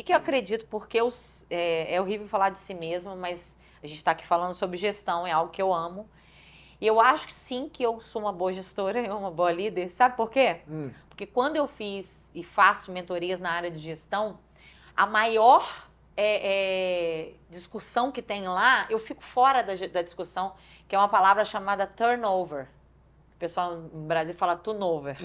que eu acredito, porque é horrível falar de si mesmo, mas a gente está aqui falando sobre gestão, é algo que eu amo. E eu acho que sim, que eu sou uma boa gestora, eu uma boa líder. Sabe por quê? Porque quando eu fiz e faço mentorias na área de gestão, a maior discussão que tem lá, eu fico fora da discussão, que é uma palavra chamada turnover. O pessoal no Brasil fala turnover.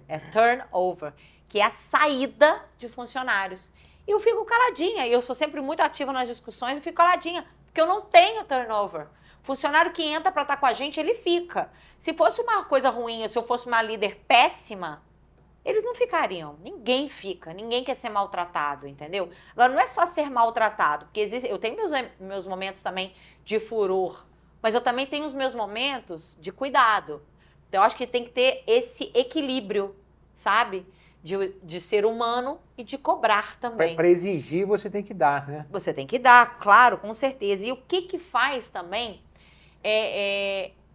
É turnover, que é a saída de funcionários. E eu fico caladinha, e eu sou sempre muito ativa nas discussões, eu fico caladinha, porque eu não tenho turnover. Funcionário que entra para estar com a gente, ele fica. Se fosse uma coisa ruim, ou se eu fosse uma líder péssima, eles não ficariam. Ninguém fica, ninguém quer ser maltratado, entendeu? Agora, não é só ser maltratado, porque eu tenho meus momentos também de furor, mas eu também tenho os meus momentos de cuidado. Então, eu acho que tem que ter esse equilíbrio, sabe? De ser humano e de cobrar também. Para exigir, você tem que dar, né? Você tem que dar, claro, com certeza. E o que faz também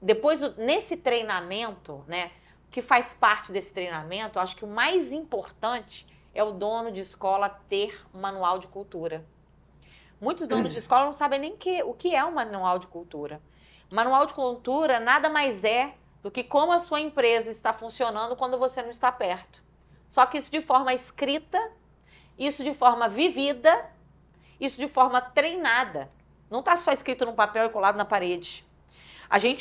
depois, nesse treinamento, né? O que faz parte desse treinamento, eu acho que o mais importante é o dono de escola ter um manual de cultura. Muitos donos de escola não sabem nem o que é um manual de cultura. O manual de cultura nada mais é do que como a sua empresa está funcionando quando você não está perto. Só que isso de forma escrita, isso de forma vivida, isso de forma treinada. Não está só escrito num papel e colado na parede.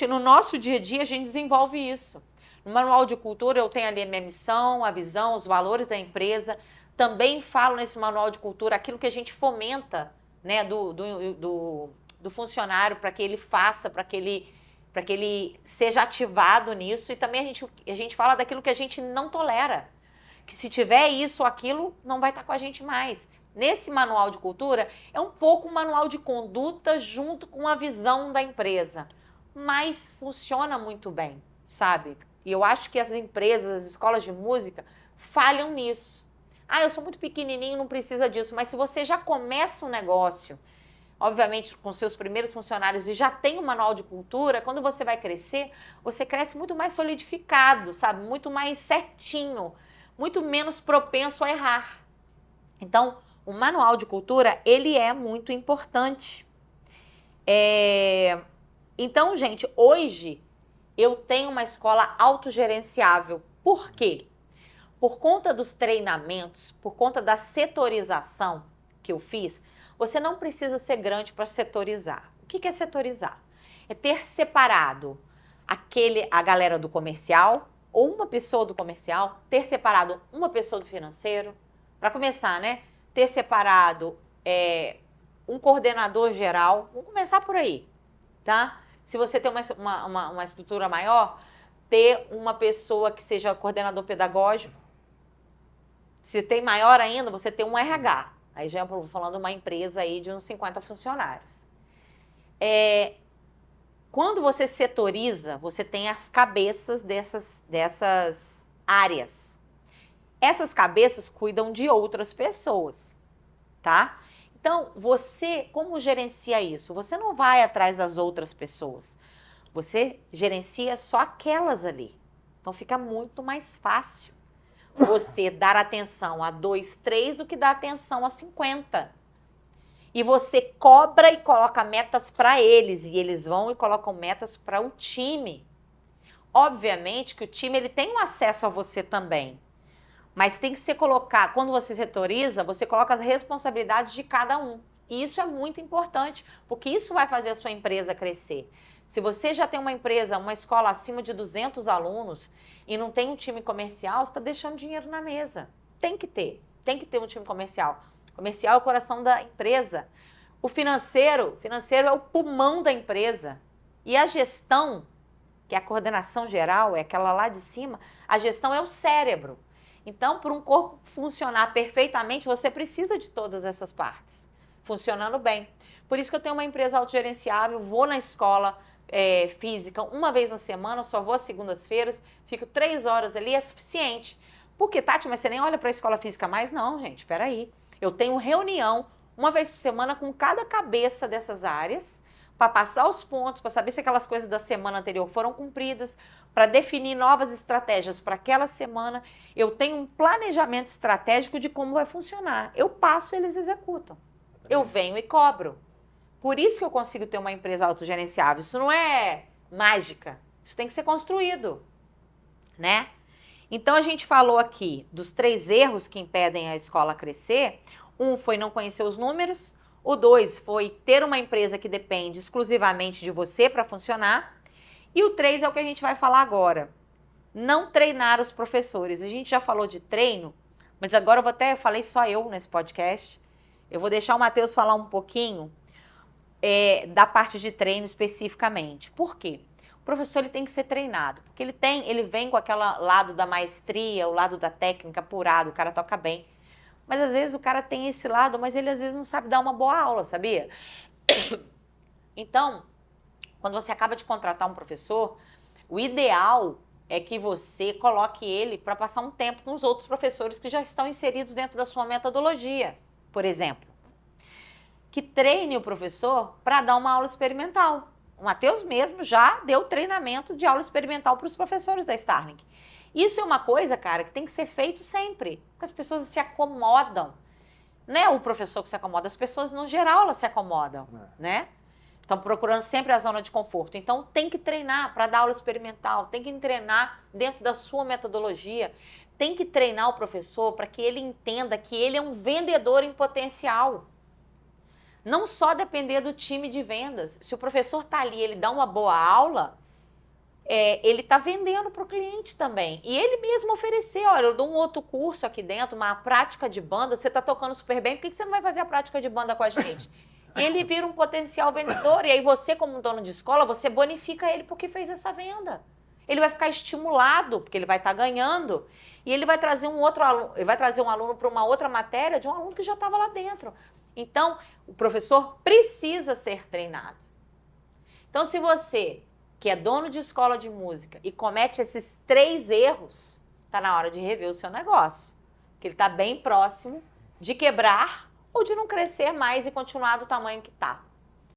No nosso dia a dia, a gente desenvolve isso. No manual de cultura, eu tenho ali a minha missão, a visão, os valores da empresa. Também falo nesse manual de cultura aquilo que a gente fomenta, né, do funcionário para que ele faça, para que ele seja ativado nisso. E também a gente fala daquilo que a gente não tolera. Que se tiver isso ou aquilo, não vai estar com a gente mais. Nesse manual de cultura, é um pouco um manual de conduta junto com a visão da empresa. Mas funciona muito bem, sabe? E eu acho que as empresas, as escolas de música, falham nisso. Eu sou muito pequenininho, não precisa disso. Mas se você já começa um negócio, obviamente com seus primeiros funcionários, e já tem um manual de cultura, quando você vai crescer, você cresce muito mais solidificado, sabe? Muito mais certinho, muito menos propenso a errar. Então, o manual de cultura, ele é muito importante. Então, gente, hoje eu tenho uma escola autogerenciável. Por quê? Por conta dos treinamentos, por conta da setorização que eu fiz, você não precisa ser grande para setorizar. O que é setorizar? É ter separado a galera do comercial, ou uma pessoa do comercial, ter separado uma pessoa do financeiro, para começar, né? Ter separado um coordenador geral. Vamos começar por aí, tá? Se você tem uma estrutura maior, ter uma pessoa que seja coordenador pedagógico. Se tem maior ainda, você tem um RH. Aí já estou falando de uma empresa aí de uns 50 funcionários. Quando você setoriza, você tem as cabeças dessas áreas. Essas cabeças cuidam de outras pessoas, tá? Então, você, como gerencia isso? Você não vai atrás das outras pessoas. Você gerencia só aquelas ali. Então, fica muito mais fácil você dar atenção a 2, 3 do que dar atenção a 50. E você cobra e coloca metas para eles. E eles vão e colocam metas para o time. Obviamente que o time ele tem um acesso a você também. Mas tem que ser colocado, quando você setoriza, você coloca as responsabilidades de cada um. E isso é muito importante, porque isso vai fazer a sua empresa crescer. Se você já tem uma empresa, uma escola acima de 200 alunos e não tem um time comercial, você está deixando dinheiro na mesa. Tem que ter um time comercial. Comercial é o coração da empresa. O financeiro é o pulmão da empresa. E a gestão, que é a coordenação geral, é aquela lá de cima, a gestão é o cérebro. Então, para um corpo funcionar perfeitamente, você precisa de todas essas partes funcionando bem. Por isso que eu tenho uma empresa autogerenciável, vou na escola física uma vez na semana, só vou às segundas-feiras, fico 3 horas ali, é suficiente. Por que, Tati, mas você nem olha para a escola física mais? Não, gente, espera aí. Eu tenho reunião uma vez por semana com cada cabeça dessas áreas para passar os pontos, para saber se aquelas coisas da semana anterior foram cumpridas, para definir novas estratégias para aquela semana. Eu tenho um planejamento estratégico de como vai funcionar. Eu passo, eles executam. Eu venho e cobro. Por isso que eu consigo ter uma empresa autogerenciável. Isso não é mágica. Isso tem que ser construído, né? Então, a gente falou aqui dos 3 erros que impedem a escola a crescer. 1 foi não conhecer os números. O 2 foi ter uma empresa que depende exclusivamente de você para funcionar. E o 3 é o que a gente vai falar agora. Não treinar os professores. A gente já falou de treino, mas agora eu falei só eu nesse podcast. Eu vou deixar o Matheus falar um pouquinho da parte de treino especificamente. Por quê? O professor ele tem que ser treinado, porque ele vem com aquele lado da maestria, o lado da técnica apurado, o cara toca bem. Mas às vezes o cara tem esse lado, mas ele às vezes não sabe dar uma boa aula, sabia? Então, quando você acaba de contratar um professor, o ideal é que você coloque ele para passar um tempo com os outros professores que já estão inseridos dentro da sua metodologia, por exemplo. Que treine o professor para dar uma aula experimental. O Matheus mesmo já deu treinamento de aula experimental para os professores da Starlink. Isso é uma coisa, cara, que tem que ser feito sempre, porque as pessoas se acomodam. Não é o professor que se acomoda, as pessoas, no geral, elas se acomodam, né? Estão procurando sempre a zona de conforto. Então, tem que treinar para dar aula experimental, tem que treinar dentro da sua metodologia, tem que treinar o professor para que ele entenda que ele é um vendedor em potencial. Não só depender do time de vendas. Se o professor está ali, ele dá uma boa aula, ele está vendendo para o cliente também. E ele mesmo oferecer, olha, eu dou um outro curso aqui dentro, uma prática de banda, você está tocando super bem, por que você não vai fazer a prática de banda com a gente? Ele vira um potencial vendedor, e aí você, como dono de escola, você bonifica ele porque fez essa venda. Ele vai ficar estimulado, porque ele vai estar ganhando, e ele vai trazer um outro aluno, ele vai trazer um aluno para uma outra matéria de um aluno que já estava lá dentro. Então, o professor precisa ser treinado. Então, se você, que é dono de escola de música e comete esses 3 erros, está na hora de rever o seu negócio. Porque ele está bem próximo de quebrar ou de não crescer mais e continuar do tamanho que está.